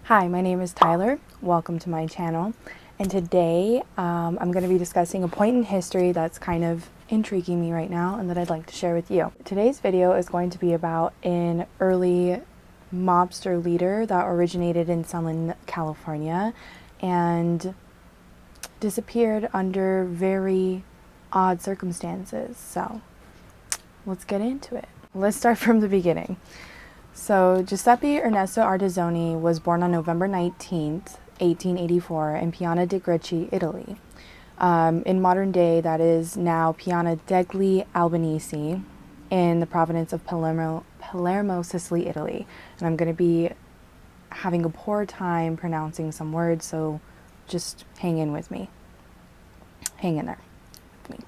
Hi, my name is Tyler. Welcome to my channel. And today I'm going to be discussing a point in history that's kind of intriguing me right now and that I'd like to share with you. Today's video is going to be about an early mobster leader that originated in Southern California and disappeared under very odd circumstances. So let's get into it. Let's start from the beginning. So Giuseppe Ernesto Ardizzone was born on November 19th, 1884 in Piana di Greci, Italy. In modern day, that is now Piana degli Albanesi in the province of Palermo, Sicily, Italy. And I'm going to be having a poor time pronouncing some words, so just hang in with me. Hang in there with me.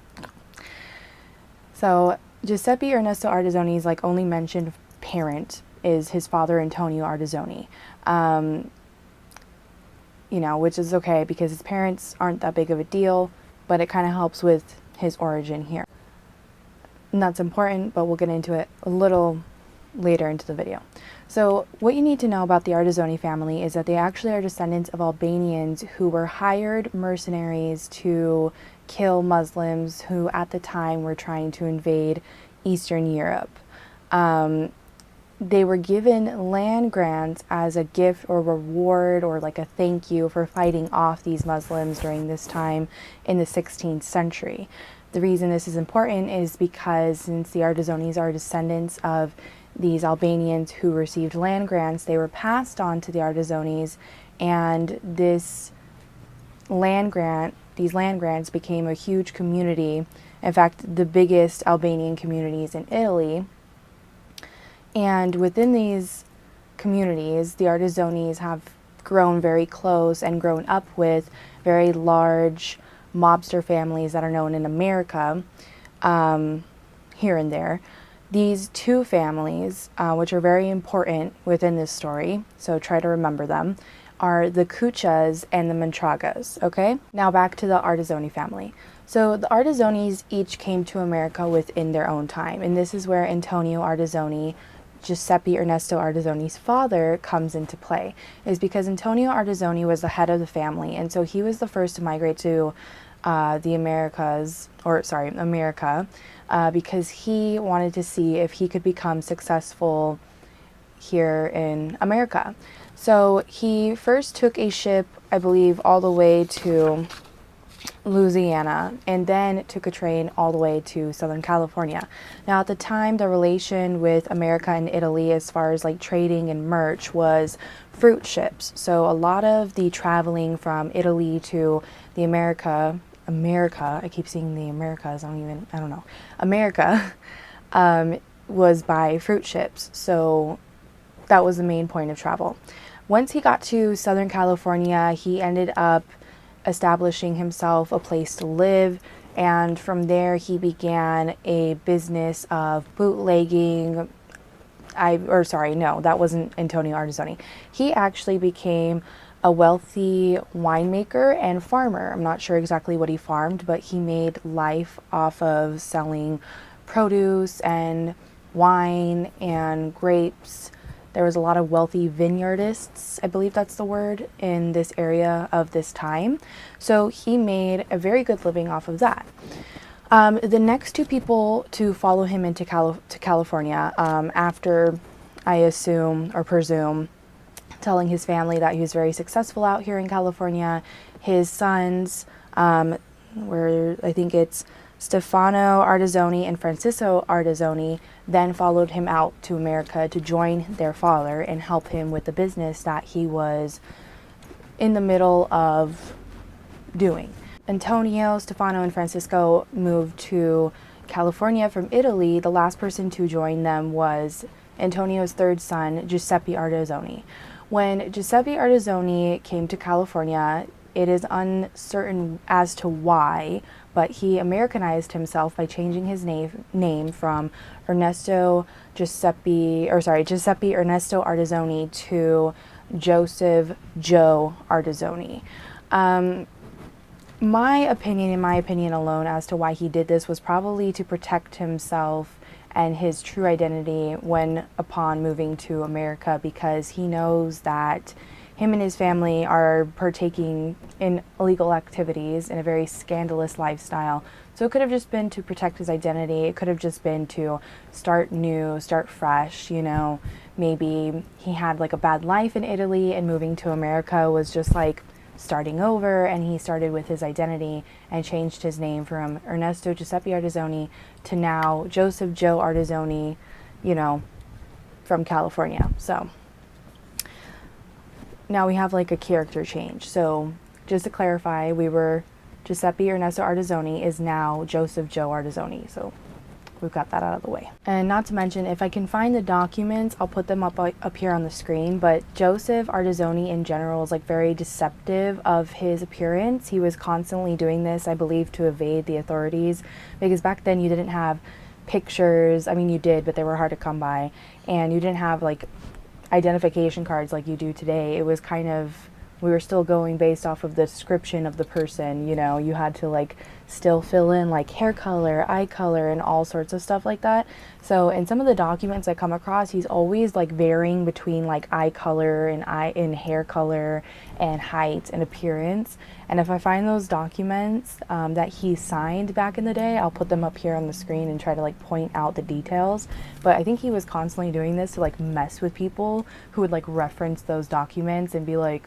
So Giuseppe Ernesto Ardizzone's only mentioned parent is his father, Antonio Ardizzone, which is okay because his parents aren't that big of a deal, but it kind of helps with his origin here. And that's important, but we'll get into it a little later into the video. So what you need to know about the Ardizzone family is that they actually are descendants of Albanians who were hired mercenaries to kill Muslims who at the time were trying to invade Eastern Europe. They were given land grants as a gift or reward or a thank you for fighting off these Muslims during this time in the 16th century. The reason this is important is because since the Ardizzones are descendants of these Albanians who received land grants, they were passed on to the Ardizzones, and these land grants became a huge community. In fact, the biggest Albanian communities in Italy. And within these communities, the Ardizzones have grown very close and grown up with very large mobster families that are known in America, here and there. These two families, which are very important within this story, so try to remember them, are the Cuccias and the Montragas, okay? Now back to the Ardizzone family. So the Ardizzones each came to America within their own time, and this is where Antonio Ardizzone, Giuseppe Ernesto Ardizzone's father, comes into play, is because Antonio Ardizzone was the head of the family, and so he was the first to migrate to America, because he wanted to see if he could become successful here in America. So he first took a ship, I believe, all the way to Louisiana, and then took a train all the way to Southern California. Now at the time, the relation with America and Italy as far as trading and merch was fruit ships. So a lot of the traveling from Italy to the America, I keep seeing the Americas, America, was by fruit ships. So that was the main point of travel. Once he got to Southern California, he ended up establishing himself a place to live, and from there he began a business of bootlegging. That wasn't Antonio Ardizzone. He actually became a wealthy winemaker and farmer. I'm not sure exactly what he farmed, but he made life off of selling produce and wine and grapes. There was a lot of wealthy vineyardists, I believe that's the word, in this area of this time. So he made a very good living off of that. The next two people to follow him into California, after, I assume or presume, telling his family that he was very successful out here in California, his sons, where I think it's Stefano Ardizzone and Francisco Ardizzone, then followed him out to America to join their father and help him with the business that he was in the middle of doing. Antonio, Stefano, and Francisco moved to California from Italy. The last person to join them was Antonio's third son, Giuseppe Ardizzone. When Giuseppe Ardizzone came to California, it is uncertain as to why, but he Americanized himself by changing his name from Giuseppe Ernesto Ardizzone to Joseph Joe Ardizzone. My opinion alone as to why he did this was probably to protect himself and his true identity upon moving to America, because he knows that him and his family are partaking in illegal activities in a very scandalous lifestyle. So it could have just been to protect his identity. It could have just been to start new, start fresh, you know. Maybe he had like a bad life in Italy and moving to America was just like starting over, and he started with his identity and changed his name from Ernesto Giuseppe Ardizzone to now Joseph Joe Ardizzone, you know, from California. So now we have like a character change. So just to clarify, we were Giuseppe Ernesto Ardizzone is now Joseph Joe Ardizzone. So we've got that out of the way. And not to mention, if I can find the documents, I'll put them up here on the screen. But Joseph Ardizzone in general is like very deceptive of his appearance. He was constantly doing this, I believe, to evade the authorities, because back then you didn't have pictures. I mean, you did, but they were hard to come by, and you didn't have like identification cards like you do today. It was kind of, we were still going based off of the description of the person, you know. You had to like still fill in like hair color, eye color, and all sorts of stuff like that. So in some of the documents I come across, he's always like varying between like eye color and hair color and height and appearance. And if I find those documents that he signed back in the day, I'll put them up here on the screen and try to like point out the details. But I think he was constantly doing this to like mess with people who would like reference those documents and be like,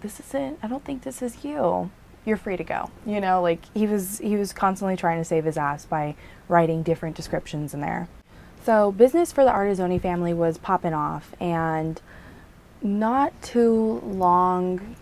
this isn't, I don't think this is you. You're free to go. You know, like he was constantly trying to save his ass by writing different descriptions in there. So business for the Ardizzone family was popping off, and not too long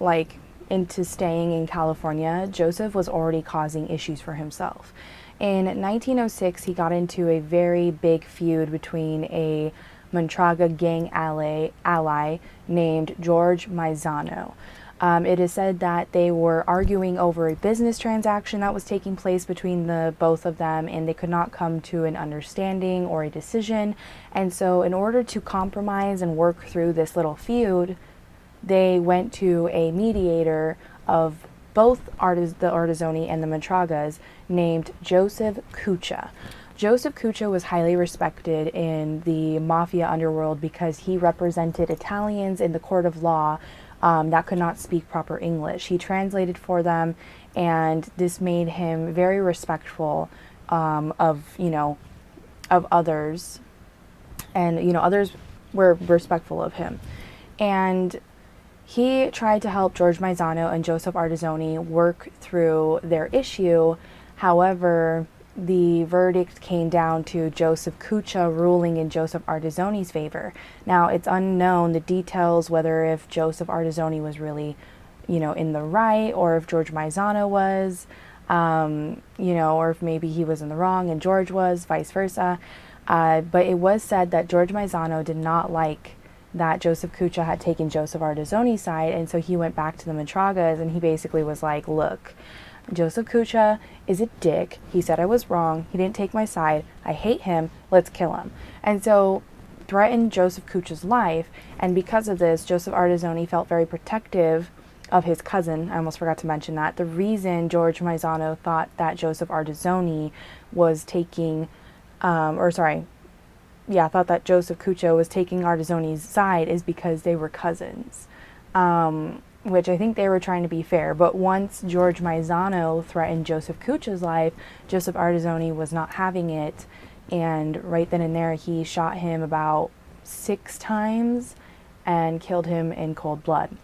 like into staying in California, Joseph was already causing issues for himself. In 1906, he got into a very big feud between a Montraga gang ally named George Maizano. It is said that they were arguing over a business transaction that was taking place between the both of them, and they could not come to an understanding or a decision. And so in order to compromise and work through this little feud, they went to a mediator of both the Ardizzone and the Montragas named Joseph Cuccia. Joseph Cuccia was highly respected in the mafia underworld because he represented Italians in the court of law that could not speak proper English. He translated for them, and this made him very respectful of others, and others were respectful of him. And he tried to help George Maizano and Joseph Ardizzone work through their issue. However, the verdict came down to Joseph Cuccia ruling in Joseph Ardizzone's favor. Now, it's unknown the details whether if Joseph Ardizzone was really, in the right, or if George Maizano was, or if maybe he was in the wrong and George was, vice versa. But it was said that George Maizano did not like that Joseph Cuccia had taken Joseph Ardizzone's side, and so he went back to the Montragas, and he basically was like, look, Joseph Cuccia is a dick. He said I was wrong. He didn't take my side. I hate him. Let's kill him. And so threatened Joseph Cuccia's life. And because of this, Joseph Ardizzone felt very protective of his cousin. I almost forgot to mention that. The reason George Maizano thought that Joseph Ardizzone was taking, thought that Joseph Cuccia was taking Ardizzone's side is because they were cousins. Which I think they were trying to be fair. But once George Maizano threatened Joseph Cuccia's life, Joseph Ardizzone was not having it. And right then and there, he shot him about 6 times and killed him in cold blood.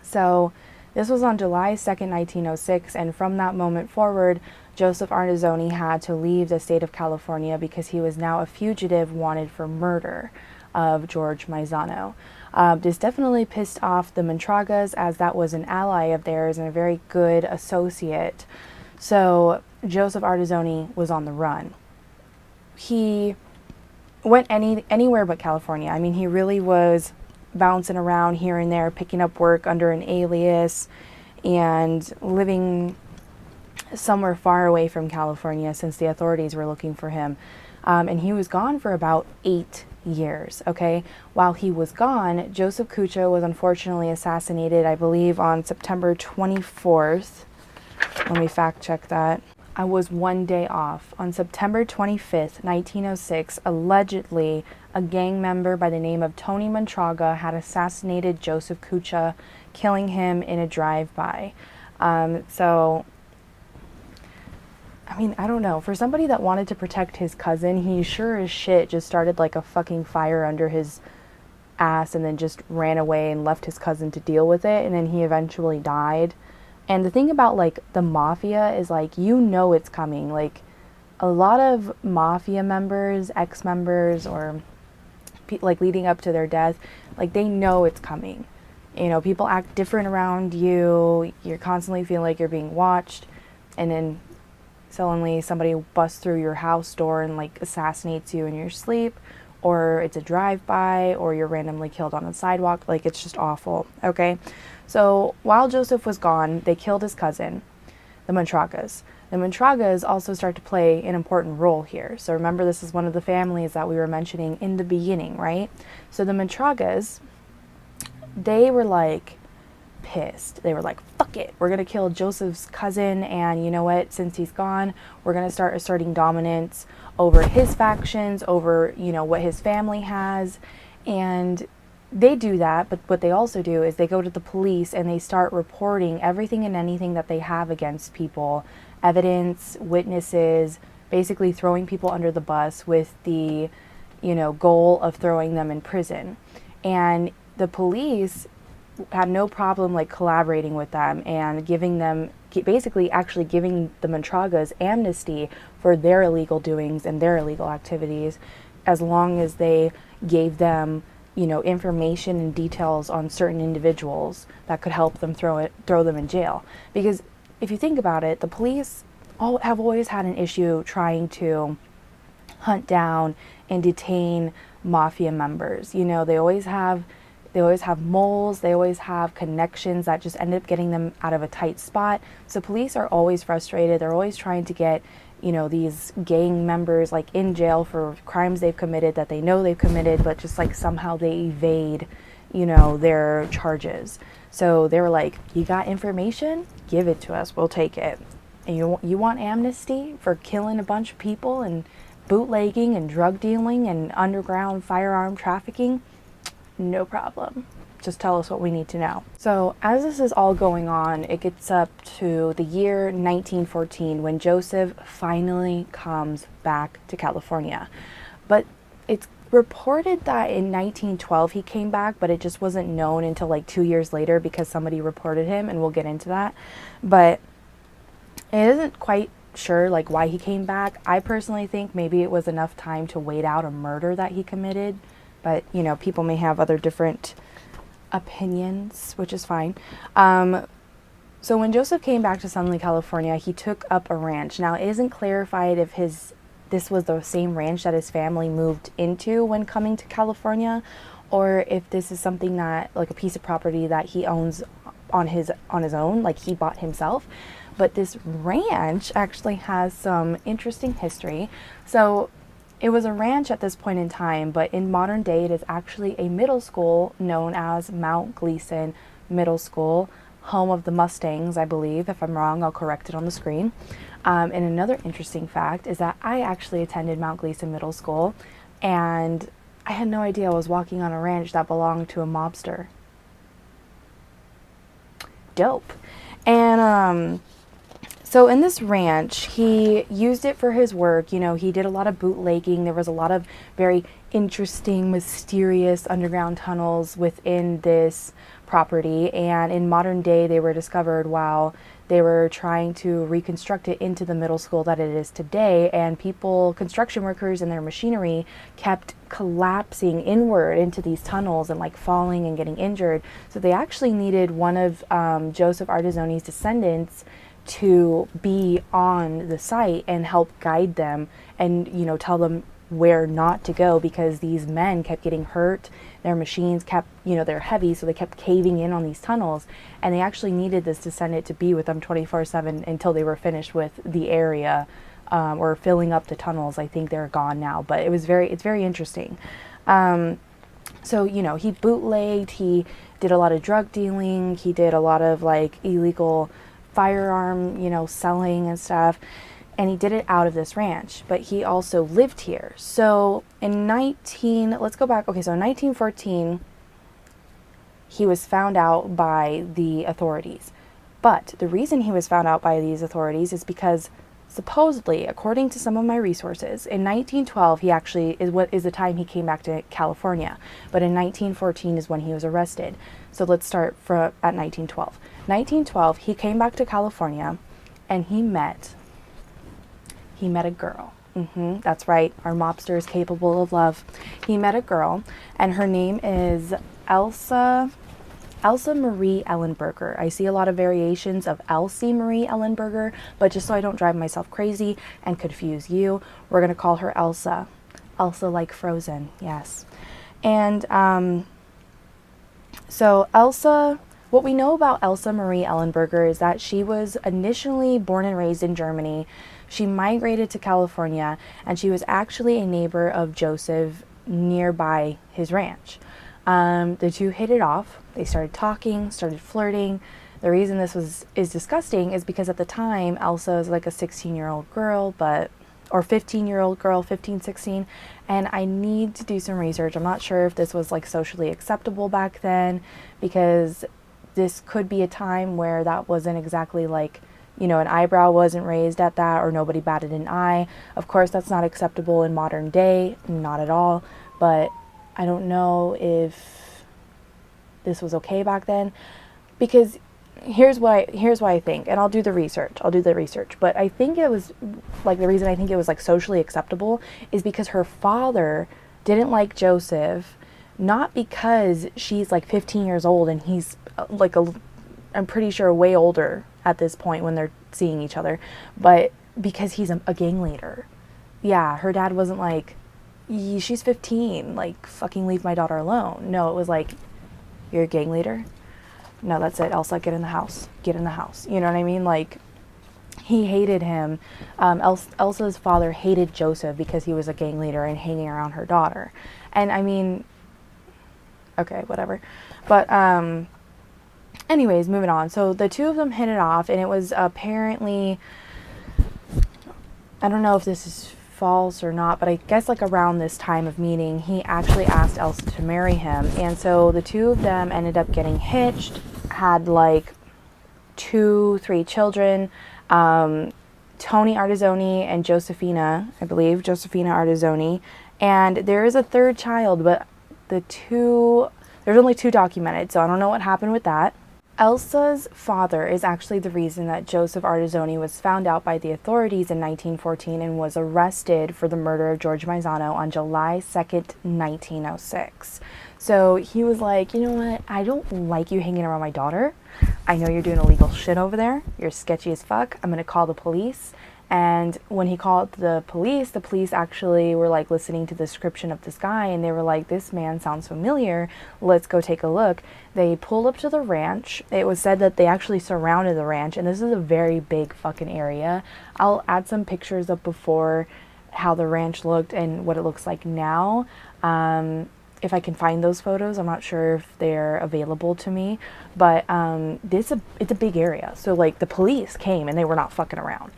So this was on July 2nd, 1906. And from that moment forward, Joseph Ardizzone had to leave the state of California because he was now a fugitive wanted for murder of George Maizano. This definitely pissed off the Montragas, as that was an ally of theirs and a very good associate. So Joseph Ardizzone was on the run. He went anywhere but California. I mean, he really was bouncing around here and there, picking up work under an alias and living somewhere far away from California since the authorities were looking for him. And he was gone for about 8 years, okay? While he was gone, Joseph Cuccia was unfortunately assassinated, I believe, on September 24th. Let me fact check that. I was one day off. On September 25th, 1906, allegedly, a gang member by the name of Tony Montraga had assassinated Joseph Kucha, killing him in a drive-by. So, I mean, I don't know. For somebody that wanted to protect his cousin, he sure as shit just started like a fucking fire under his ass and then just ran away and left his cousin to deal with it, and then he eventually died. And the thing about like the mafia is like, you know it's coming. Like a lot of mafia members, ex-members, or like leading up to their death, like they know it's coming. You know, people act different around you. You're constantly feeling like you're being watched, and then suddenly somebody busts through your house door and like assassinates you in your sleep, or it's a drive-by, or you're randomly killed on a sidewalk. Like, it's just awful. Okay, so while Joseph was gone, they killed his cousin, the Montragas. The Montragas also start to play an important role here. So remember, this is one of the families that we were mentioning in the beginning, right? So the Montragas, they were like pissed. They were like, fuck it, we're gonna kill Joseph's cousin, and you know what, since he's gone, we're gonna start asserting dominance over his factions, over, you know, what his family has. And they do that, but what they also do is they go to the police and they start reporting everything and anything that they have against people, evidence, witnesses, basically throwing people under the bus with the, you know, goal of throwing them in prison. And the police had no problem like collaborating with them and giving them, basically actually giving the Montragas amnesty for their illegal doings and their illegal activities, as long as they gave them, you know, information and details on certain individuals that could help them throw them in jail. Because if you think about it, the police have always had an issue trying to hunt down and detain mafia members. You know, they always have moles, they always have connections that just end up getting them out of a tight spot. So police are always frustrated. They're always trying to get, you know, these gang members like in jail for crimes they've committed that they know they've committed, but just like somehow they evade, you know, their charges. So they were like, you got information? Give it to us, we'll take it. And you want amnesty for killing a bunch of people and bootlegging and drug dealing and underground firearm trafficking? No problem. Just tell us what we need to know. So as this is all going on, it gets up to the year 1914 when Joseph finally comes back to California. But it's reported that in 1912 he came back, but it just wasn't known until like 2 years later because somebody reported him, and we'll get into that. But it isn't quite sure like why he came back. I personally think maybe it was enough time to wait out a murder that he committed. But, you know, people may have other different opinions, which is fine. So when Joseph came back to Southern California, he took up a ranch. Now, it isn't clarified if this was the same ranch that his family moved into when coming to California, or if this is something that, like a piece of property that he owns on his own, like he bought himself. But this ranch actually has some interesting history. So it was a ranch at this point in time, but in modern day it is actually a middle school known as Mount Gleason Middle School, home of the Mustangs, I believe. If I'm wrong, I'll correct it on the screen. And another interesting fact is that I actually attended Mount Gleason Middle School, and I had no idea I was walking on a ranch that belonged to a mobster. Dope. And so in this ranch, he used it for his work. You know, he did a lot of bootlegging. There was a lot of very interesting, mysterious underground tunnels within this property. And in modern day, they were discovered while they were trying to reconstruct it into the middle school that it is today. And people, construction workers and their machinery kept collapsing inward into these tunnels and like falling and getting injured. So they actually needed one of Joseph Ardizzone's descendants to be on the site and help guide them and, you know, tell them where not to go, because these men kept getting hurt. Their machines kept, you know, they're heavy, so they kept caving in on these tunnels, and they actually needed this descendant to be with them 24/7 until they were finished with the area or filling up the tunnels. I think they're gone now, but it's very interesting. So, you know, he bootlegged, he did a lot of drug dealing, he did a lot of like illegal firearm, you know, selling and stuff. and he did it out of this ranch, but he also lived here. So let's go back. Okay, so in 1914, he was found out by the authorities. But the reason he was found out by these authorities is because supposedly, according to some of my resources, in 1912 he actually is the time he came back to California. But in 1914 is when he was arrested. So let's start at 1912. 1912, he came back to California, and he met a girl. That's right, our mobster is capable of love. He met a girl, and her name is Elsie Ellenberger. I see a lot of variations of Elsie Marie Ellenberger, but just so I don't drive myself crazy and confuse you, we're going to call her Elsa. Elsa like Frozen, yes. And so Elsa, what we know about Elsie Marie Ellenberger is that she was initially born and raised in Germany. She migrated to California, and she was actually a neighbor of Joseph nearby his ranch. The two hit it off. They started talking, started flirting. The reason this is disgusting is because at the time, Elsa was like a 16-year-old girl, or 15-year-old girl, 15, 16, and I need to do some research. I'm not sure if this was like socially acceptable back then, because this could be a time where that wasn't exactly like, an eyebrow wasn't raised at that, or nobody batted an eye. Of course, that's not acceptable in modern day, not at all, but I don't know if this was okay back then, because here's why I think, and I'll do the research, but I think it was, like, the reason I think it was, like, socially acceptable is because her father didn't like Joseph, not because she's, like, 15 years old and he's, I'm pretty sure way older at this point when they're seeing each other, but because he's a gang leader. Yeah, her dad wasn't like, she's 15, like, fucking leave my daughter alone. No, it was like, you're a gang leader? No, that's it. Elsa, get in the house. Get in the house. You know what I mean? Like, he hated him. Elsa's father hated Joseph because he was a gang leader and hanging around her daughter. And I mean, okay, whatever. But, anyways, moving on. So the two of them hit it off, and it was apparently, I don't know if this is false or not, but I guess like around this time of meeting, he actually asked Elsa to marry him. And so the two of them ended up getting hitched, had like 2-3 children, Tony Ardizzone and Josephina, I believe, Josephina Ardizzone. And there is a third child, but there's only 2 documented, so I don't know what happened with that. Elsa's father is actually the reason that Joseph Ardizzone was found out by the authorities in 1914 and was arrested for the murder of George Maizano on July 2nd, 1906. So he was like, you know what, I don't like you hanging around my daughter. I know you're doing illegal shit over there. You're sketchy as fuck. I'm going to call the police. And when he called the police actually were like listening to the description of this guy, and they were like, this man sounds familiar. Let's go take a look. They pulled up to the ranch. It was said that they actually surrounded the ranch, and this is a very big fucking area. I'll add some pictures up before how the ranch looked and what it looks like now. If I can find those photos, I'm not sure if they're available to me, but it's a big area. So like the police came and they were not fucking around.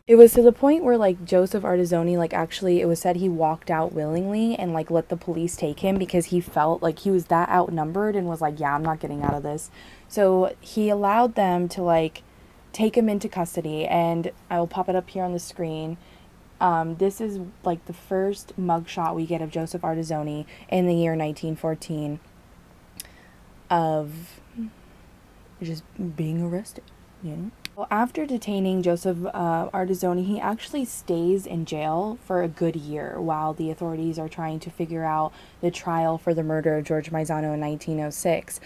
It was to the point where, like, Joseph Ardizzone, like, actually, it was said he walked out willingly and, like, let the police take him because he felt like he was that outnumbered and was like, yeah, I'm not getting out of this. So he allowed them to, like, take him into custody, and I will pop it up here on the screen. This is, like, the first mugshot we get of Joseph Ardizzone in the year 1914 of just being arrested, you know? Well, after detaining Joseph Ardizzone, he actually stays in jail for a good year while the authorities are trying to figure out the trial for the murder of George Maizano in 1906.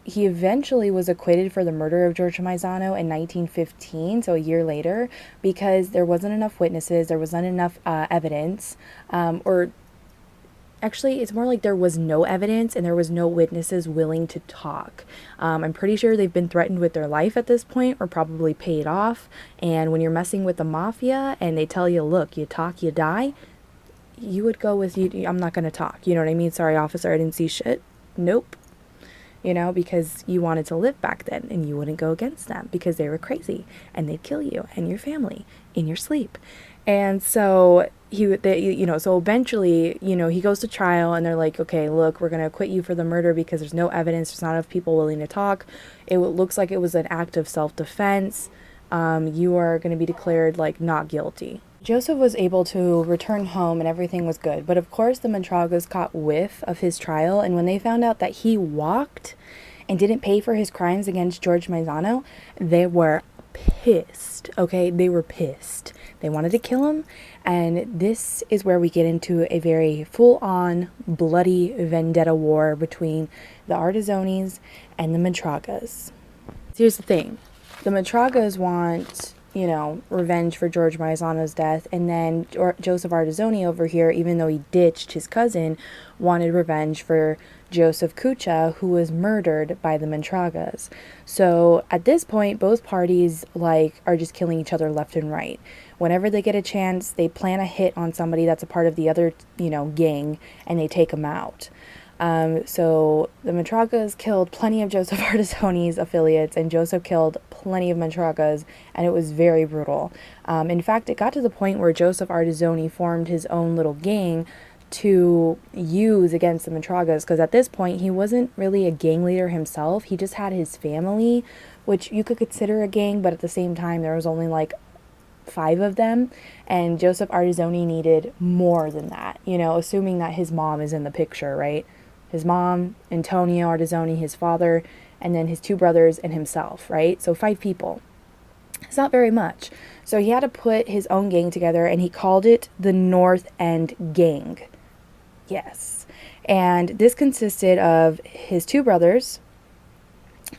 He eventually was acquitted for the murder of George Maizano in 1915, so a year later, because there wasn't enough witnesses, there wasn't enough evidence, or actually, it's more like there was no evidence and there was no witnesses willing to talk. I'm pretty sure they've been threatened with their life at this point or probably paid off. And when you're messing with the mafia and they tell you, look, you talk, you die, you would go with, I'm not going to talk. You know what I mean? Sorry, officer, I didn't see shit. Nope. because you wanted to live back then and you wouldn't go against them because they were crazy and they'd kill you and your family in your sleep. And so so eventually, he goes to trial and they're like, okay, look, we're going to acquit you for the murder because there's no evidence. There's not enough people willing to talk. It looks like it was an act of self-defense. You are going to be declared like not guilty. Joseph was able to return home and everything was good. But of course, the Montragas caught whiff of his trial. And when they found out that he walked and didn't pay for his crimes against George Maizano, they were pissed. Okay, they were pissed. They wanted to kill him. And this is where we get into a very full-on, bloody vendetta war between the Ardizzones and the Montragas. Here's the thing. The Montragas want, revenge for George Maizano's death. And then Joseph Ardizzone over here, even though he ditched his cousin, wanted revenge for Joseph Cuccia, who was murdered by the Montragas. So at this point, both parties are just killing each other left and right. Whenever they get a chance, they plan a hit on somebody that's a part of the other, gang, and they take them out. So the Montragas killed plenty of Joseph Ardizzone's affiliates, and Joseph killed plenty of Montragas, and it was very brutal. In fact, it got to the point where Joseph Ardizzone formed his own little gang to use against the Montragas, because at this point, he wasn't really a gang leader himself. He just had his family, which you could consider a gang, but at the same time, there was only 5 of them, and Joseph Ardizzone needed more than that, assuming that his mom is in the picture, right? His mom, Antonio Ardizzone, his father, and then his 2 brothers and himself, right? So 5 people. It's not very much. So he had to put his own gang together, and he called it the North End Gang. Yes. And this consisted of his 2 brothers,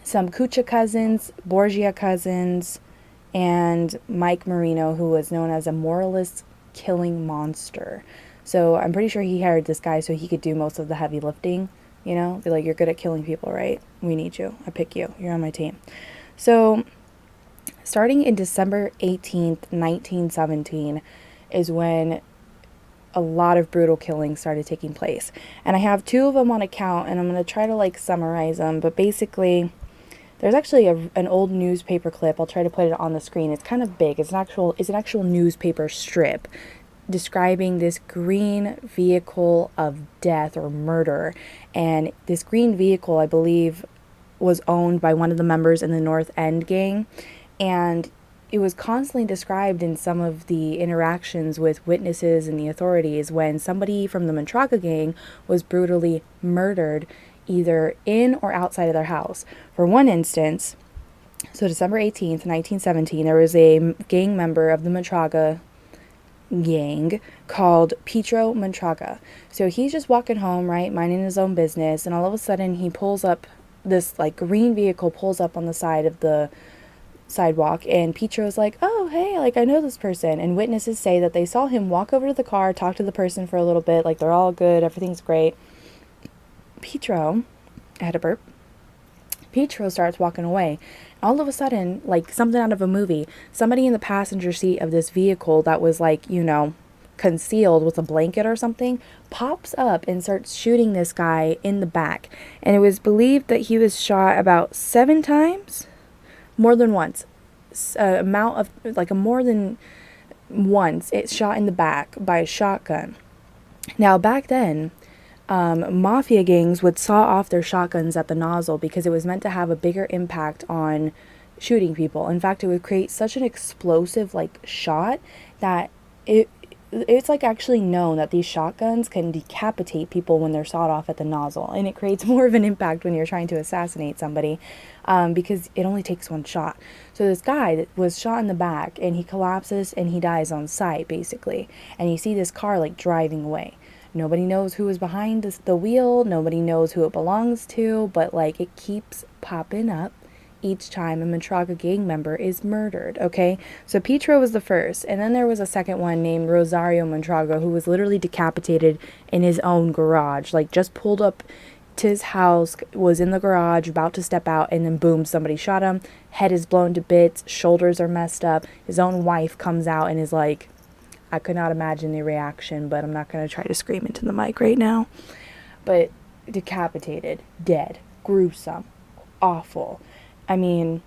some Cuccia cousins, Borgia cousins, and Mike Marino, who was known as a moralist killing monster. So I'm pretty sure he hired this guy so he could do most of the heavy lifting, be like, you're good at killing people, right? We need you. I pick you. You're on my team. So starting in December 18th, 1917 is when a lot of brutal killings started taking place. And I have 2 of them on account, and I'm going to try to summarize them. But basically, there's actually an old newspaper clip. I'll try to put it on the screen. It's kind of big. It's an actual newspaper strip describing this green vehicle of death or murder. And this green vehicle, I believe, was owned by one of the members in the North End gang. And it was constantly described in some of the interactions with witnesses and the authorities when somebody from the Montraga gang was brutally murdered either in or outside of their house. For one instance, so December 18th, 1917, there was a gang member of the Montraga gang called Pietro Montraga. So he's just walking home, right, minding his own business, and all of a sudden he pulls up, this green vehicle pulls up on the side of the sidewalk, and Pietro's like, oh, hey, I know this person. And witnesses say that they saw him walk over to the car, talk to the person for a little bit, they're all good, everything's great. Pietro, I had a burp. Pietro starts walking away. All of a sudden, something out of a movie, somebody in the passenger seat of this vehicle that was concealed with a blanket or something, pops up and starts shooting this guy in the back. And it was believed that he was shot about 7 times, more than once. More than once, it's shot in the back by a shotgun. Now, back then, mafia gangs would saw off their shotguns at the nozzle because it was meant to have a bigger impact on shooting people. In fact, it would create such an explosive shot that it's actually known that these shotguns can decapitate people when they're sawed off at the nozzle, and it creates more of an impact when you're trying to assassinate somebody because it only takes 1 shot. So this guy that was shot in the back, and he collapses and he dies on sight basically, and you see this car driving away. Nobody knows who is behind the wheel. Nobody knows who it belongs to. But, it keeps popping up each time a Montraga gang member is murdered, okay? So Pietro was the first. And then there was a second one named Rosario Montraga, who was literally decapitated in his own garage. Just pulled up to his house, was in the garage, about to step out, and then boom, somebody shot him. Head is blown to bits. Shoulders are messed up. His own wife comes out and is like, I could not imagine the reaction, but I'm not going to try to scream into the mic right now. But decapitated, dead, gruesome, awful. I mean,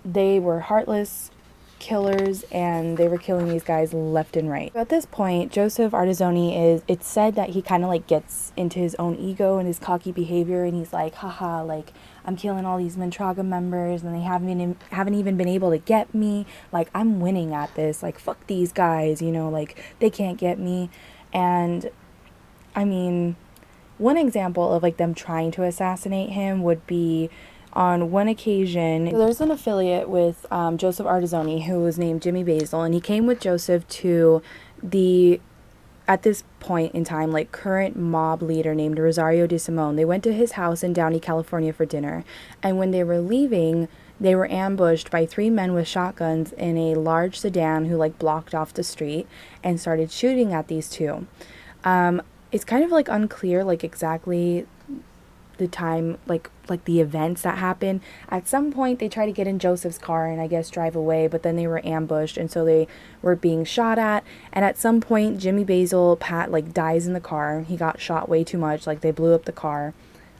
they were heartless killers, and they were killing these guys left and right. At this point, Joseph Ardizzone it's said that he kind of like gets into his own ego and his cocky behavior, and he's like, haha, like, I'm killing all these Montraga members and they haven't even been able to get me. Like, I'm winning at this. Like, fuck these guys, you know, like, they can't get me. And I mean, one example of like them trying to assassinate him would be on one occasion. So there's an affiliate with Joseph Ardizzone who was named Jimmy Basil, and he came with Joseph to the, at this point in time, like, current mob leader named Rosario de Simone. They went to his house in Downey, California for dinner, and when they were leaving, they were ambushed by 3 men with shotguns in a large sedan who like blocked off the street and started shooting at these two. It's kind of like unclear like exactly the time, like the events that happened. At some point they tried to get in Joseph's car and I guess drive away, but then they were ambushed, and so they were being shot at. And at some point Jimmy Basil like dies in the car. He got shot way too much, like they blew up the car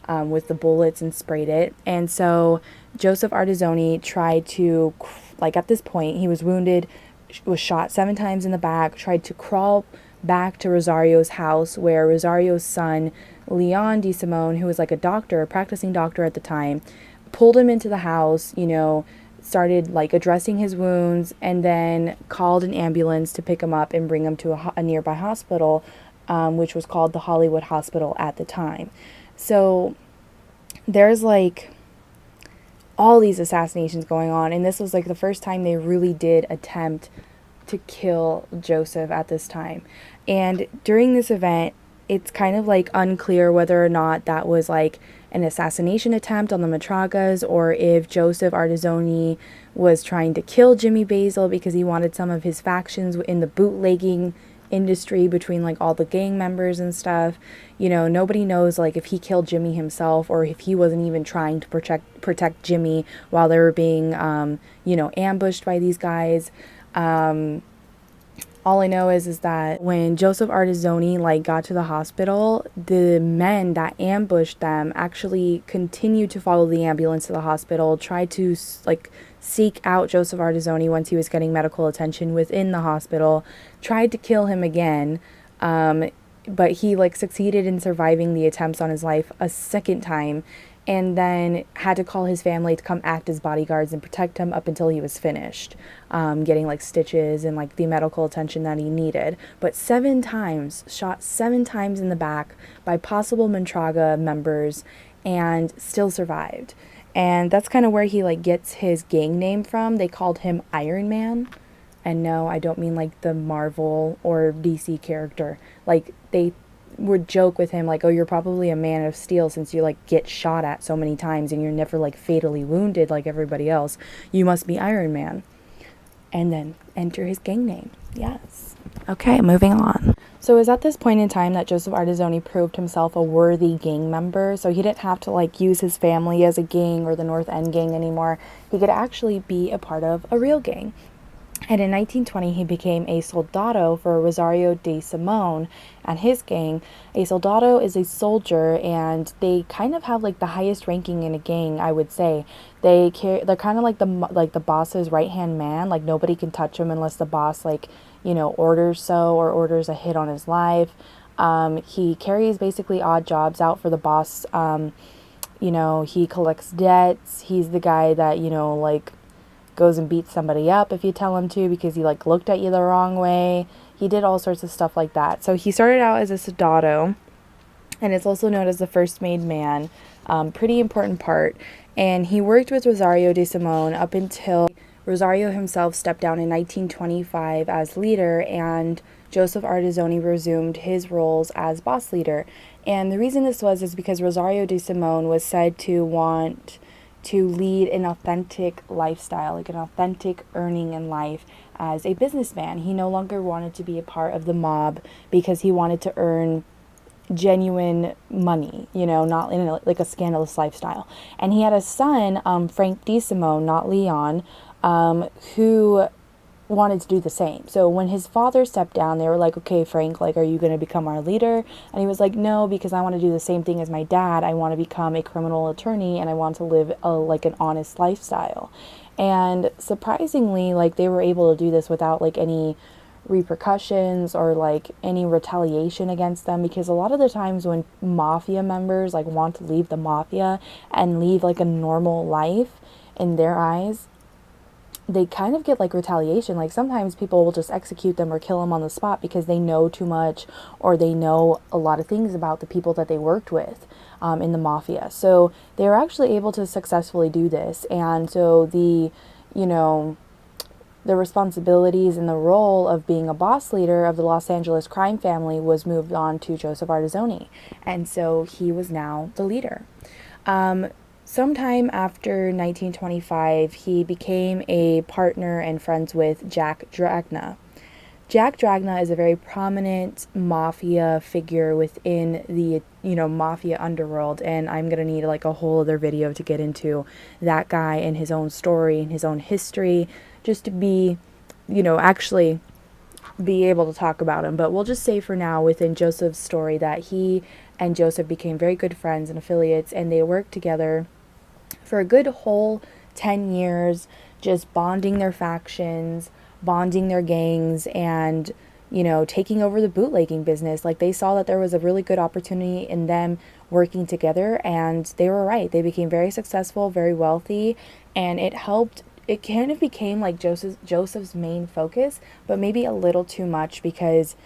with the bullets and sprayed it. And so Joseph Ardizzone tried to, like, at this point he was wounded, was shot 7 times in the back, tried to crawl back to Rosario's house, where Rosario's son Leon de Simone, who was like a doctor, a practicing doctor at the time, pulled him into the house, you know, started like addressing his wounds, and then called an ambulance to pick him up and bring him to a nearby hospital, which was called the Hollywood Hospital at the time. So there's like all these assassinations going on, and this was like the first time they really did attempt to kill Joseph at this time. And during this event, it's kind of like unclear whether or not that was like an assassination attempt on the Montragas, or if Joseph Ardizzone was trying to kill Jimmy Basil because he wanted some of his factions in the bootlegging industry between like all the gang members and stuff. You know, nobody knows like if he killed Jimmy himself, or if he wasn't even trying to protect Jimmy while they were being you know, ambushed by these guys. All I know is that when Joseph Ardizzone like got to the hospital, the men that ambushed them actually continued to follow the ambulance to the hospital, tried to like seek out Joseph Ardizzone once he was getting medical attention within the hospital, tried to kill him again, but he like succeeded in surviving the attempts on his life a second time, and then had to call his family to come act as bodyguards and protect him up until he was finished, getting like stitches and like the medical attention that he needed. But 7 times, shot 7 times in the back by possible Montraga members, and still survived. And that's kind of where he like gets his gang name from. They called him Iron Man. And no, I don't mean like the Marvel or DC character. Like, they would joke with him like, oh, you're probably a man of steel since you like get shot at so many times and you're never like fatally wounded like everybody else. You must be Iron Man. And then enter his gang name. Yes. Okay, moving on. So it was at this point in time that Joseph Ardizzone proved himself a worthy gang member. So he didn't have to like use his family as a gang or the North End gang anymore. He could actually be a part of a real gang. And in 1920, he became a Soldato for Rosario de Simone and his gang. A Soldato is a soldier, and they kind of have like the highest ranking in a gang, I would say. They're kind of like the boss's right-hand man. Like, nobody can touch him unless the boss, like, you know, orders so, or orders a hit on his life. He carries basically odd jobs out for the boss. You know, he collects debts. He's the guy that, you know, like, goes and beats somebody up if you tell him to because he like looked at you the wrong way. He did all sorts of stuff like that. So he started out as a Soldato, and it's also known as the first made man. Pretty important part. And he worked with Rosario de Simone up until Rosario himself stepped down in 1925 as leader, and Joseph Ardizzone resumed his roles as boss leader. And the reason this was is because Rosario de Simone was said to want to lead an authentic lifestyle, like an authentic earning in life as a businessman. He no longer wanted to be a part of the mob because he wanted to earn genuine money, you know, not in like a scandalous lifestyle. And he had a son, Frank de Simone, not Leon, who wanted to do the same. So when his father stepped down, they were like, okay, Frank, like, are you going to become our leader? And he was like, no, because I want to do the same thing as my dad. I want to become a criminal attorney, and I want to live like an honest lifestyle. And surprisingly, like, they were able to do this without like any repercussions or like any retaliation against them, because a lot of the times when mafia members like want to leave the mafia and leave like a normal life in their eyes, they kind of get like retaliation. Like sometimes people will just execute them or kill them on the spot because they know too much, or they know a lot of things about the people that they worked with in the mafia. So they were actually able to successfully do this. And so the, you know, the responsibilities and the role of being a boss leader of the Los Angeles crime family was moved on to Joseph Ardizzone. And so he was now the leader. Sometime after 1925, he became a partner and friends with Jack Dragna. Jack Dragna is a very prominent mafia figure within the, you know, mafia underworld, and I'm going to need like a whole other video to get into that guy and his own story and his own history, just to be, you know, actually be able to talk about him. But we'll just say for now within Joseph's story that he and Joseph became very good friends and affiliates, and they worked together for a good whole 10 years, just bonding their factions, bonding their gangs, and, you know, taking over the bootlegging business. Like, they saw that there was a really good opportunity in them working together, and they were right. They became very successful, very wealthy, and it kind of became like Joseph's main focus, but maybe a little too much, because,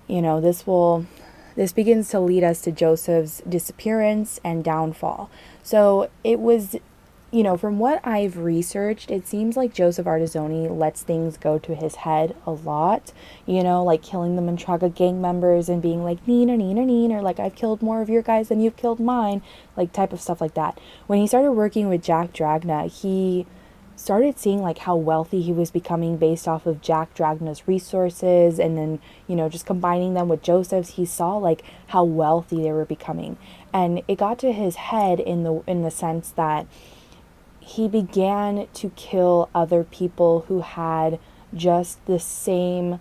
you know, this begins to lead us to Joseph's disappearance and downfall. So it was, you know, from what I've researched, it seems like Joseph Ardizzone lets things go to his head a lot, you know, like killing the Mantraga gang members and being like, neener, neener, neener, like, I've killed more of your guys than you've killed mine, like, type of stuff like that. When he started working with Jack Dragna, he started seeing like how wealthy he was becoming based off of Jack Dragna's resources, and then, you know, just combining them with Joseph's, he saw like how wealthy they were becoming. And it got to his head in the sense that he began to kill other people who had just the same,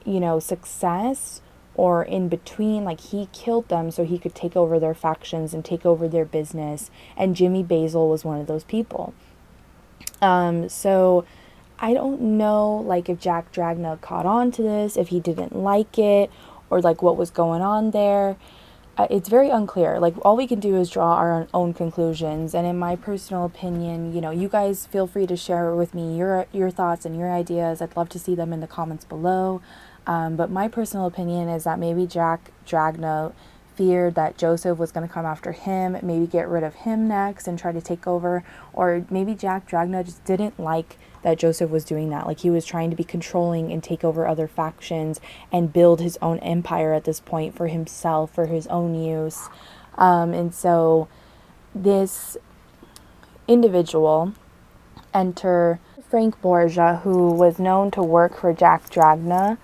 you know, success or in between. Like, he killed them so he could take over their factions and take over their business, and Jimmy Basil was one of those people. So I don't know, like, if Jack Dragna caught on to this, if he didn't like it, or like what was going on there. It's very unclear. Like, all we can do is draw our own conclusions. And in my personal opinion, you know, you guys feel free to share with me your thoughts and your ideas. I'd love to see them in the comments below. But my personal opinion is that maybe Jack Dragna feared that Joseph was going to come after him, maybe get rid of him next and try to take over. Or maybe Jack Dragna just didn't like that Joseph was doing that. Like, he was trying to be controlling and take over other factions and build his own empire at this point for himself, for his own use. And so this individual, enter Frank Borgia, who was known to work for Jack Dragna.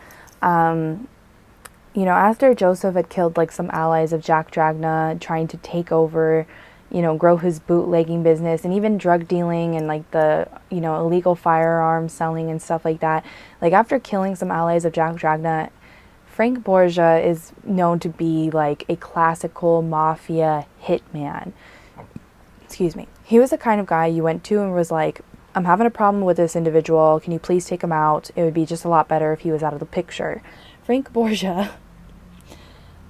You know, after Joseph had killed like some allies of Jack Dragna, trying to take over, you know, grow his bootlegging business and even drug dealing and like the, you know, illegal firearm selling and stuff like that. Like, after killing some allies of Jack Dragna, Frank Borgia is known to be like a classical mafia hitman. Excuse me. He was the kind of guy you went to and was like, I'm having a problem with this individual. Can you please take him out? It would be just a lot better if he was out of the picture. Frank Borgia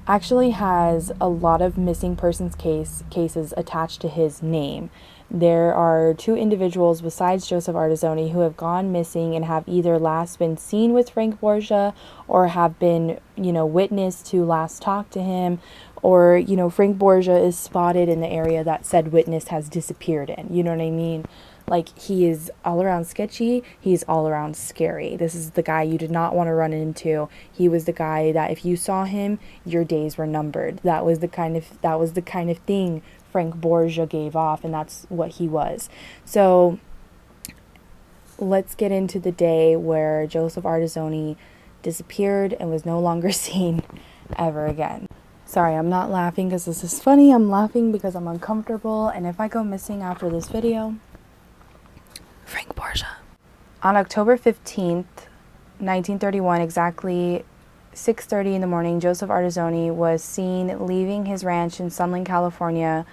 actually has a lot of missing persons cases attached to his name. There are 2 individuals besides Joseph Ardizzone who have gone missing and have either last been seen with Frank Borgia or have been, you know, witness to last talk to him, or, you know, Frank Borgia is spotted in the area that said witness has disappeared in. You know what I mean? Like, he is all around sketchy. He's all around scary. This is the guy you did not want to run into. He was the guy that if you saw him, your days were numbered. That was the kind of thing Frank Borgia gave off, and that's what he was. So let's get into the day where Joseph Ardizzone disappeared and was no longer seen ever again. Sorry, I'm not laughing because this is funny. I'm laughing because I'm uncomfortable, and if I go missing after this video, Frank Borgia. On October 15th, 1931, exactly 6:30 in the morning, Joseph Ardizzone was seen leaving his ranch in Sunland, California,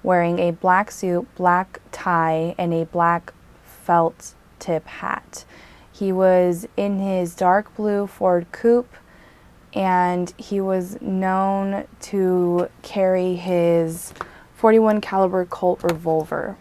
wearing a black suit, black tie, and a black felt tip hat. He was in his dark blue Ford coupe, and he was known to carry his .41 caliber Colt revolver.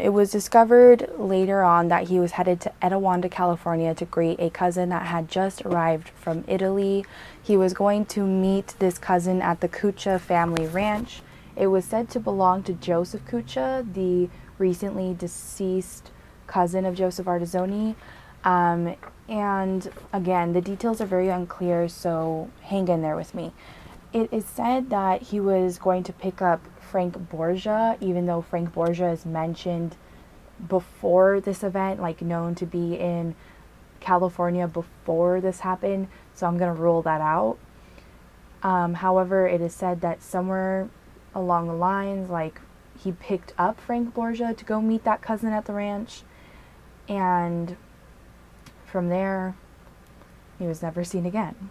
It was discovered later on that he was headed to Etiwanda, California to greet a cousin that had just arrived from Italy. He was going to meet this cousin at the Cuccia family ranch. It was said to belong to Joseph Cuccia, the recently deceased cousin of Joseph Ardizzone. And again, the details are very unclear, so hang in there with me. It is said that he was going to pick up Frank Borgia, even though Frank Borgia is mentioned before this event, like known to be in California before this happened, so I'm going to rule that out. However, it is said that somewhere along the lines, like, he picked up Frank Borgia to go meet that cousin at the ranch, and from there, he was never seen again.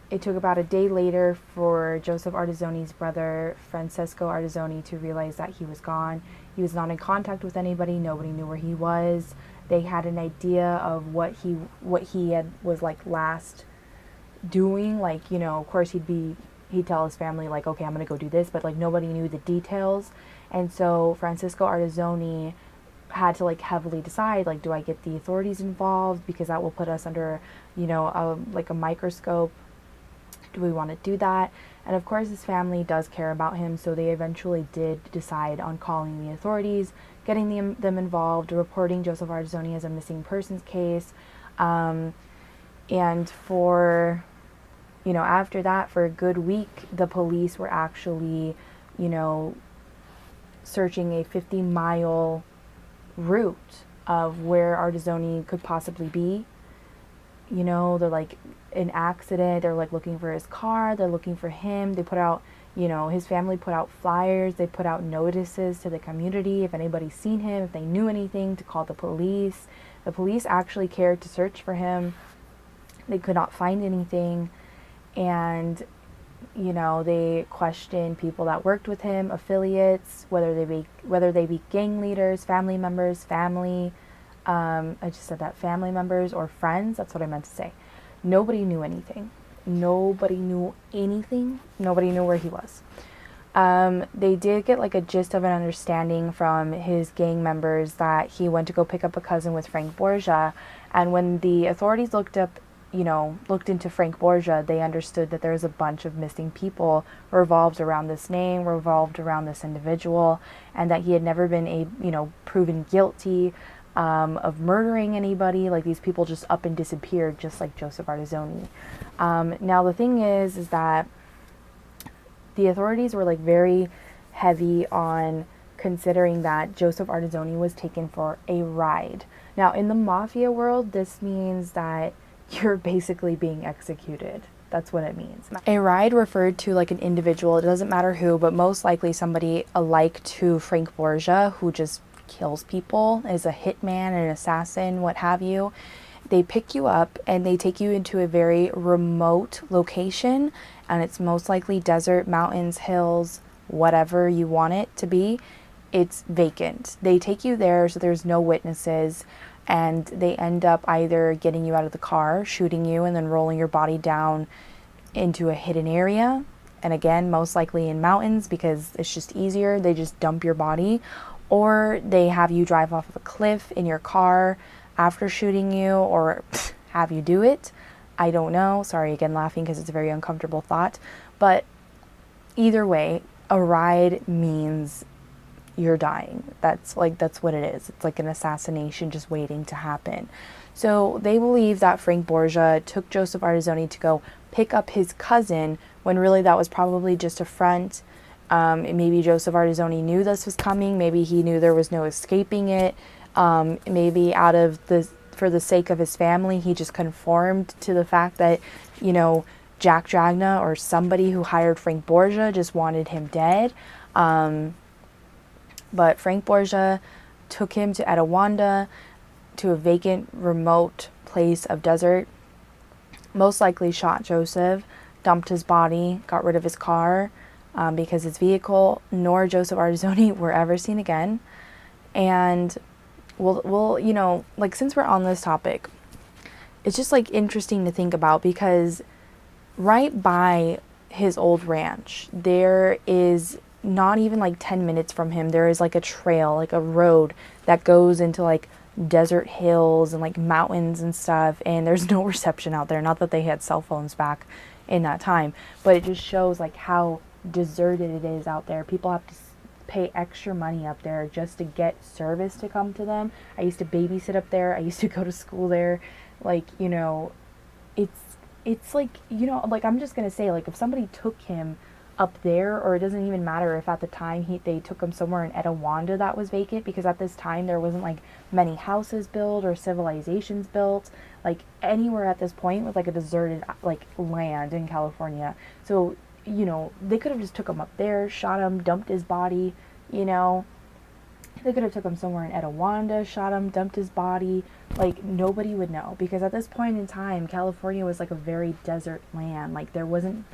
It took about a day later for Joseph Ardizzone's brother, Francesco Ardizzone, to realize that he was gone. He was not in contact with anybody. Nobody knew where he was. They had an idea of what he was like last doing. Like, you know, of course he'd tell his family, like, okay, I'm going to go do this, but like nobody knew the details. And so Francesco Ardizzone had to like heavily decide, like, do I get the authorities involved, because that will put us under, you know, like a microscope. Do we want to do that? And of course his family does care about him, so they eventually did decide on calling the authorities, getting them involved, reporting Joseph Ardizzone as a missing persons case. And for, you know, after that, for a good week, the police were actually, you know, searching a 50-mile route of where Ardizzone could possibly be. You know, they're like, an accident, they're like looking for his car, they're looking for him. They put out, you know, his family put out flyers, they put out notices to the community if anybody's seen him, if they knew anything, to call the police. The police actually cared to search for him. They could not find anything, and, you know, they questioned people that worked with him, affiliates, whether they be gang leaders, family members, family members or friends. That's what I meant to say. Nobody knew anything. Nobody knew anything. Nobody knew where he was. They did get like a gist of an understanding from his gang members that he went to go pick up a cousin with Frank Borgia. And when the authorities looked into Frank Borgia, they understood that there was a bunch of missing people revolved around this name, revolved around this individual, and that he had never been proven guilty of murdering anybody. Like, these people just up and disappeared, just like Joseph Ardizzone. Now the thing is that the authorities were like very heavy on considering that Joseph Ardizzone was taken for a ride. Now in the mafia world, this means that you're basically being executed. That's what it means. A ride referred to like an individual, it doesn't matter who, but most likely somebody alike to Frank Borgia, who just kills people, is a hitman, an assassin, what have you. They pick you up and they take you into a very remote location, and it's most likely desert, mountains, hills, whatever you want it to be. It's vacant. They take you there so there's no witnesses, and they end up either getting you out of the car, shooting you, and then rolling your body down into a hidden area. And again, most likely in mountains, because it's just easier. They just dump your body. Or they have you drive off of a cliff in your car after shooting you, or have you do it. I don't know. Sorry, again, laughing because it's a very uncomfortable thought. But either way, a ride means you're dying. That's what it is. It's like an assassination just waiting to happen. So they believe that Frank Borgia took Joseph Ardizzone to go pick up his cousin, when really that was probably just a front. Maybe Joseph Ardizzone knew this was coming. Maybe he knew there was no escaping it. Maybe for the sake of his family, he just conformed to the fact that, you know, Jack Dragna or somebody who hired Frank Borgia just wanted him dead. But Frank Borgia took him to Etowanda, to a vacant, remote place of desert, most likely shot Joseph, dumped his body, got rid of his car, because his vehicle nor Joseph Ardizzone were ever seen again. And we'll you know, like, since we're on this topic, it's just like interesting to think about, because right by his old ranch, there is, not even like 10 minutes from him, there is like a trail, like a road that goes into like desert hills and like mountains and stuff, and there's no reception out there. Not that they had cell phones back in that time, but it just shows like how deserted it is out there. People have to pay extra money up there just to get service to come to them. I used to babysit up there. I used to go to school there. Like, you know, it's like, you know, like, I'm just gonna say, like, if somebody took him up there, or it doesn't even matter if at the time they took him somewhere in Etowanda that was vacant, because at this time there wasn't like many houses built or civilizations built. Like, anywhere at this point was like a deserted like land in California. So, you know, they could have just took him up there, shot him, dumped his body, you know. They could have took him somewhere in Etowanda, shot him, dumped his body. Like, nobody would know, because at this point in time, California was like a very desert land. Like, there wasn't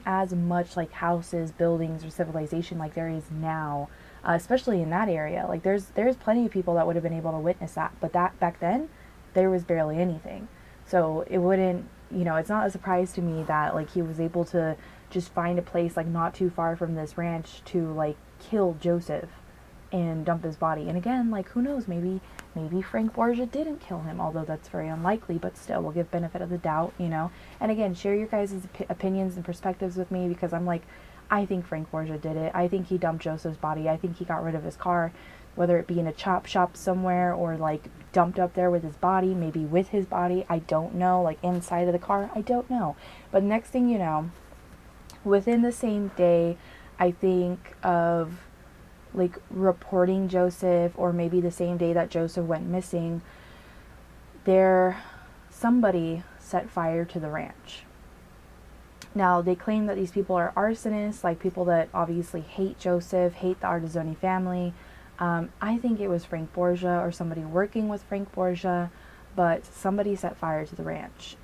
as much like houses, buildings, or civilization like there is now, especially in that area. Like, there's plenty of people that would have been able to witness that, but that back then, there was barely anything. So it wouldn't, you know, it's not a surprise to me that like he was able to just find a place like not too far from this ranch to like kill Joseph and dump his body. And again, like, who knows, maybe Frank Borgia didn't kill him, although that's very unlikely, but still, we'll give benefit of the doubt, you know. And again, share your guys' opinions and perspectives with me, because I'm like, I think Frank Borgia did it. I think he dumped Joseph's body. I think he got rid of his car, whether it be in a chop shop somewhere, or like dumped up there with his body, maybe with his body, I don't know, like inside of the car, I don't know. But next thing you know, within the same day, I think of like reporting Joseph, or maybe the same day that Joseph went missing, somebody set fire to the ranch. Now, they claim that these people are arsonists, like people that obviously hate Joseph, hate the Ardizzone family. I think it was Frank Borgia or somebody working with Frank Borgia, but somebody set fire to the ranch.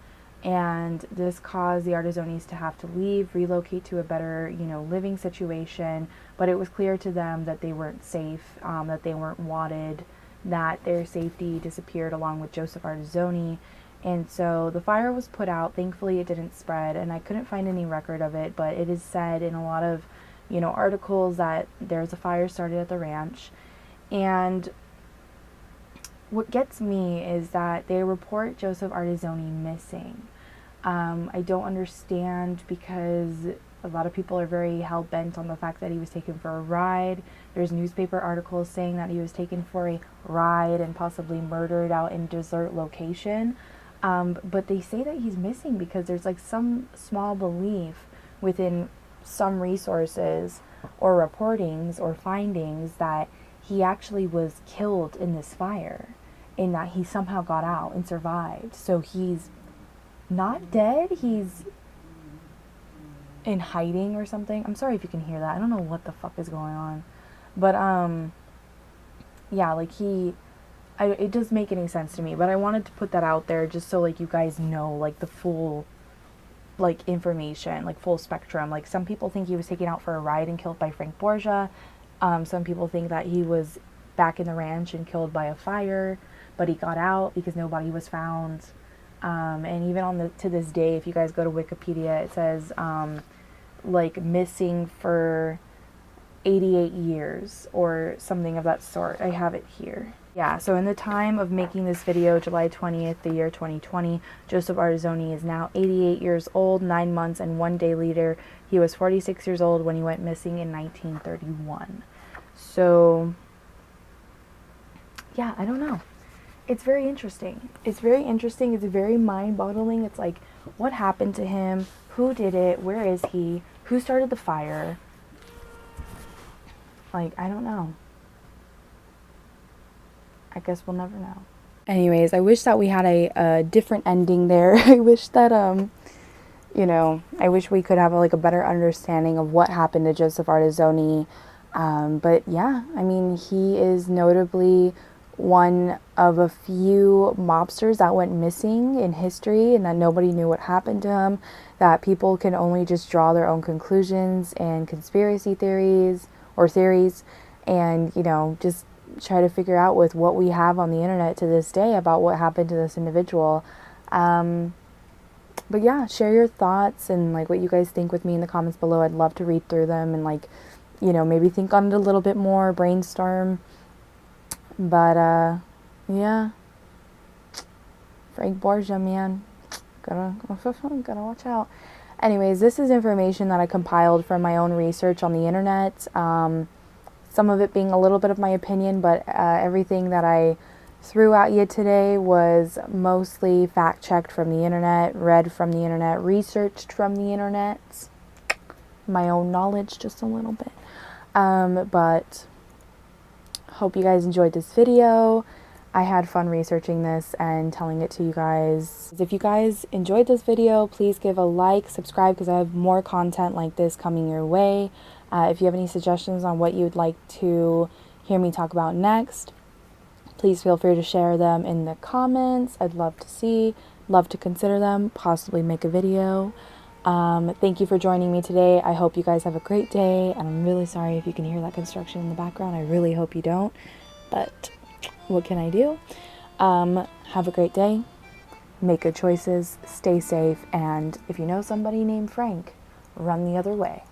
And this caused the Ardizzones to have to leave, relocate to a better, you know, living situation. But it was clear to them that they weren't safe, that they weren't wanted, that their safety disappeared along with Joseph Ardizzone. And so the fire was put out. Thankfully, it didn't spread, and I couldn't find any record of it, but it is said in a lot of, you know, articles that there's a fire started at the ranch. And what gets me is that they report Joseph Ardizzone missing. I don't understand, because a lot of people are very hell-bent on the fact that he was taken for a ride. There's newspaper articles saying that he was taken for a ride and possibly murdered out in a desert location. But they say that he's missing because there's like some small belief within some resources or reportings or findings that he actually was killed in this fire, and that he somehow got out and survived. So he's not dead, he's in hiding or something. I'm sorry if you can hear that. I don't know what the fuck is going on. But, yeah, like it doesn't make any sense to me, but I wanted to put that out there just so, like, you guys know, like, the full, like, information, like, full spectrum. Like, some people think he was taken out for a ride and killed by Frank Borgia. Some people think that he was back in the ranch and killed by a fire, but he got out because nobody was found. And even to this day, if you guys go to Wikipedia, it says, like, missing for 88 years or something of that sort. I have it here. Yeah, so in the time of making this video, July 20th, the year 2020, Joseph Ardizzone is now 88 years old, 9 months and 1 day later. He was 46 years old when he went missing in 1931. So, yeah, I don't know. It's very interesting. It's very interesting. It's very mind-boggling. It's like, what happened to him? Who did it? Where is he? Who started the fire? Like, I don't know. I guess we'll never know. Anyways, I wish that we had a different ending there. I wish that, you know, I wish we could have a better understanding of what happened to Joseph Ardizzone. But yeah, I mean, he is notably one of a few mobsters that went missing in history and that nobody knew what happened to him, that people can only just draw their own conclusions and conspiracy theories and, you know, just try to figure out with what we have on the internet to this day about what happened to this individual. But yeah, share your thoughts and like what you guys think with me in the comments below. I'd love to read through them and like, you know, maybe think on it a little bit more, brainstorm. But yeah, Frank Borgia, man, gotta watch out. Anyways, this is information that I compiled from my own research on the internet. Some of it being a little bit of my opinion, but everything that I threw at you today was mostly fact-checked from the internet, read from the internet, researched from the internet, my own knowledge just a little bit. But hope you guys enjoyed this video. I had fun researching this and telling it to you guys. If you guys enjoyed this video, please give a like, subscribe, because I have more content like this coming your way. If you have any suggestions on what you'd like to hear me talk about next, please feel free to share them in the comments. I'd love to consider them, possibly make a video. Thank you for joining me today. I hope you guys have a great day, and I'm really sorry if you can hear that construction in the background. I really hope you don't, but what can I do? Have a great day, make good choices, stay safe, and if you know somebody named Frank, run the other way.